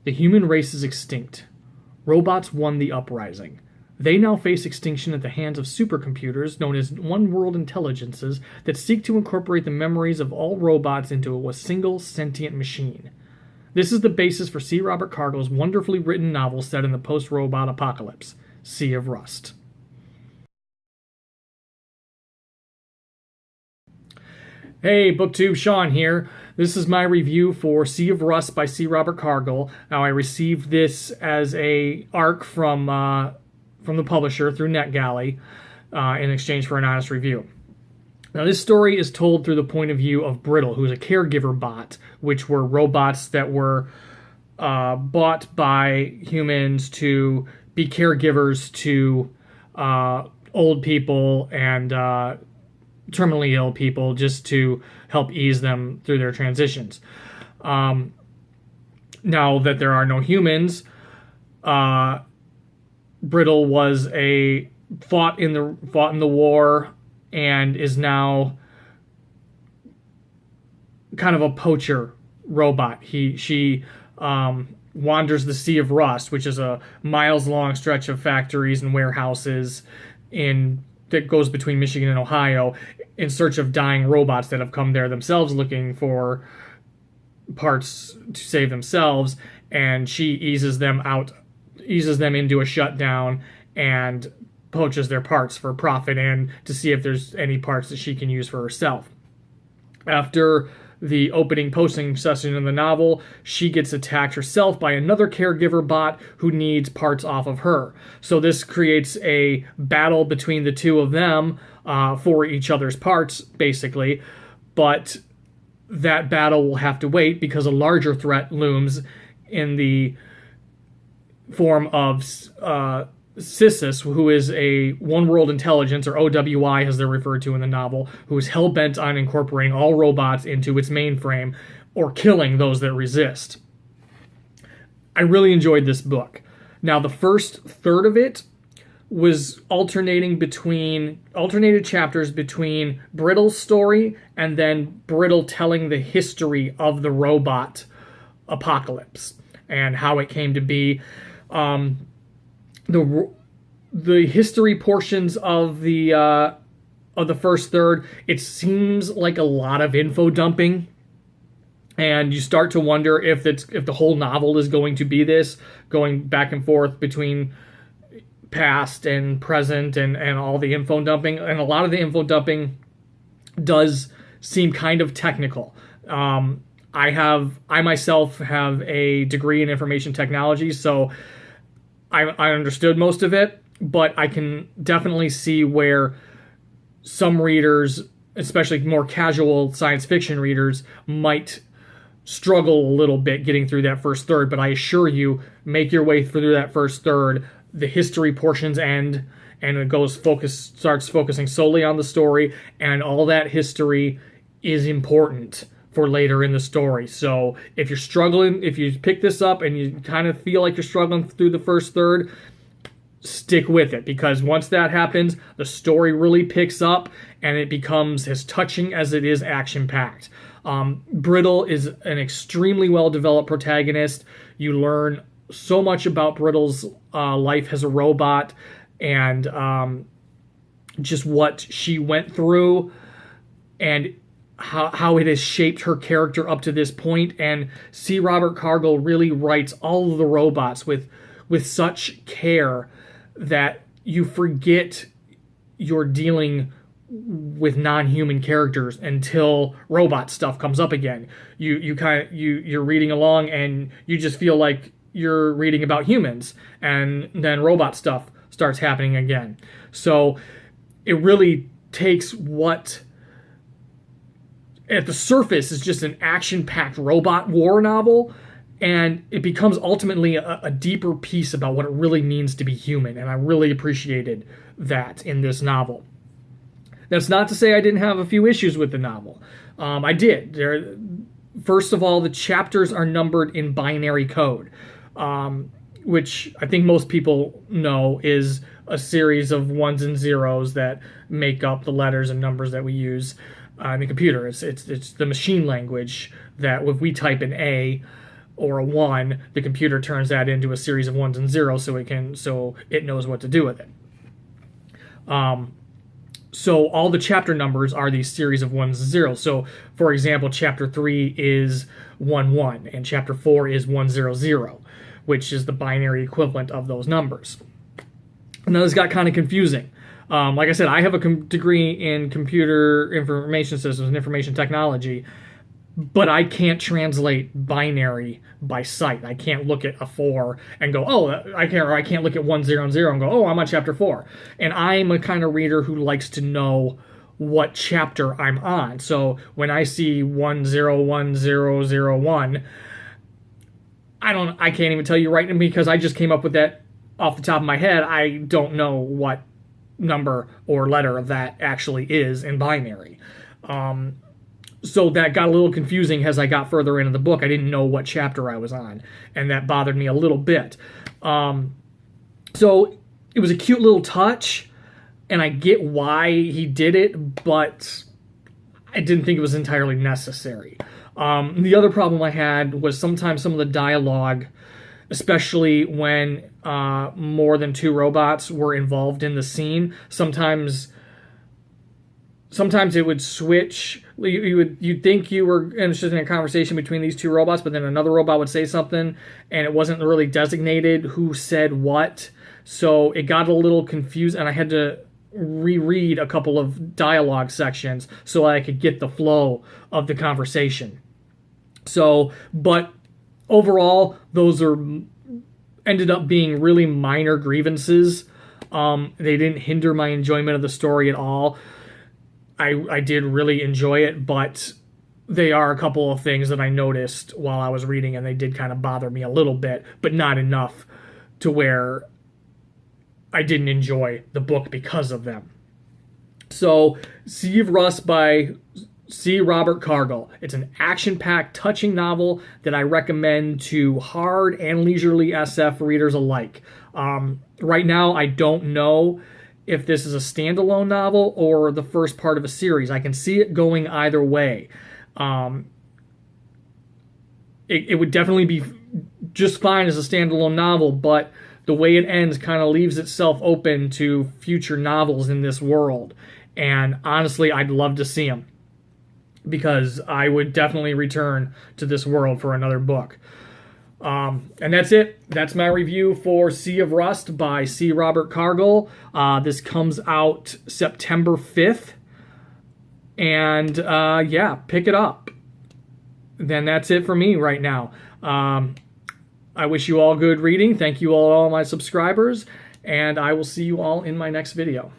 The human race is extinct. Robots won the uprising. They now face extinction at the hands of supercomputers known as one-world intelligences that seek to incorporate the memories of all robots into a single sentient machine. This is the basis for C. Robert Cargill's wonderfully written novel set in the post-robot apocalypse, Sea of Rust. Hey, BookTube, Sean here. This is my review for Sea of Rust by C. Robert Cargill. Now, I received this as a ARC from the publisher through NetGalley in exchange for an honest review. Now, this story is told through the point of view of Brittle, who is a caregiver bot, which were robots that were bought by humans to be caregivers to old people and terminally ill people, just to help ease them through their transitions. Now that there are no humans, Brittle was fought in the war and is now kind of a poacher robot. She wanders the Sea of Rust, which is a miles-long stretch of factories and warehouses that goes between Michigan and Ohio, in search of dying robots that have come there themselves looking for parts to save themselves, and she eases them into a shutdown and poaches their parts for profit and to see if there's any parts that she can use for herself. After the opening posting session in the novel, she gets attacked herself by another caregiver bot who needs parts off of her. So this creates a battle between the two of them for each other's parts, basically. But that battle will have to wait because a larger threat looms in the form of Sissus, who is a one-world intelligence, or OWI as they're referred to in the novel, who is hell-bent on incorporating all robots into its mainframe or killing those that resist. I really enjoyed this book. Now, the first third of it was alternated chapters between Brittle's story and then Brittle telling the history of the robot apocalypse and how it came to be. The history portions of the first third, it seems like a lot of info dumping, and you start to wonder if the whole novel is going to be this, going back and forth between past and present and all the info dumping. And a lot of the info dumping does seem kind of technical. I myself have a degree in information technology, so I understood most of it, but I can definitely see where some readers, especially more casual science fiction readers, might struggle a little bit getting through that first third. But I assure you, make your way through that first third. The history portions end, and it starts focusing solely on the story, and all that history is important for later in the story. So if you're struggling, if you pick this up and you kind of feel like you're struggling through the first third, stick with it, because once that happens, the story really picks up and it becomes as touching as it is action-packed. Brittle is an extremely well-developed protagonist. You learn so much about Brittle's life as a robot and just what she went through and how it has shaped her character up to this point. And C. Robert Cargill really writes all of the robots with such care that you forget you're dealing with non-human characters until robot stuff comes up again. You're reading along and you just feel like you're reading about humans, and then robot stuff starts happening again. So it really takes what at the surface is just an action-packed robot war novel, and it becomes ultimately a deeper piece about what it really means to be human, and I really appreciated that in this novel. That's not to say I didn't have a few issues with the novel. I did. First of all, the chapters are numbered in binary code, which I think most people know is a series of ones and zeros that make up the letters and numbers that we use in the computer. It's the machine language that if we type an A or a 1, the computer turns that into a series of 1s and 0s so it knows what to do with it. So all the chapter numbers are these series of 1s and 0s. So, for example, chapter 3 is 1, 1, and chapter 4 is 1, 0, 0, which is the binary equivalent of those numbers. And then this got kind of confusing. Like I said, I have a degree in computer information systems and information technology, but I can't translate binary by sight. I can't look at a 4 and go, oh, I can't look at 1, 0, and 0 and go, oh, I'm on chapter 4. And I'm a kind of reader who likes to know what chapter I'm on. So when I see 1, 0, 1, 0, 0, 1, I can't even tell you right now because I just came up with that off the top of my head. I don't know what number or letter of that actually is in binary. So that got a little confusing as I got further into the book. I didn't know what chapter I was on, and that bothered me a little bit. So it was a cute little touch, and I get why he did it, but I didn't think it was entirely necessary. The other problem I had was sometimes some of the dialogue, especially when more than 2 robots were involved in the scene, sometimes it would switch. You'd think you were interested in a conversation between these 2 robots, but then another robot would say something, and it wasn't really designated who said what. So it got a little confused, and I had to reread a couple of dialogue sections so I could get the flow of the conversation. So, but overall, those ended up being really minor grievances. They didn't hinder my enjoyment of the story at all. I did really enjoy it, but they are a couple of things that I noticed while I was reading, and they did kind of bother me a little bit, but not enough to where I didn't enjoy the book because of them. So, Sea of Rust by C. Robert Cargill. It's an action-packed, touching novel that I recommend to hard and leisurely SF readers alike. Right now, I don't know if this is a standalone novel or the first part of a series. I can see it going either way. It would definitely be just fine as a standalone novel, but the way it ends kind of leaves itself open to future novels in this world. And honestly, I'd love to see them, because I would definitely return to this world for another book. And that's it. That's my review for Sea of Rust by C. Robert Cargill. This comes out September 5th. And yeah, pick it up. Then that's it for me right now. I wish you all good reading. Thank you all my subscribers. And I will see you all in my next video.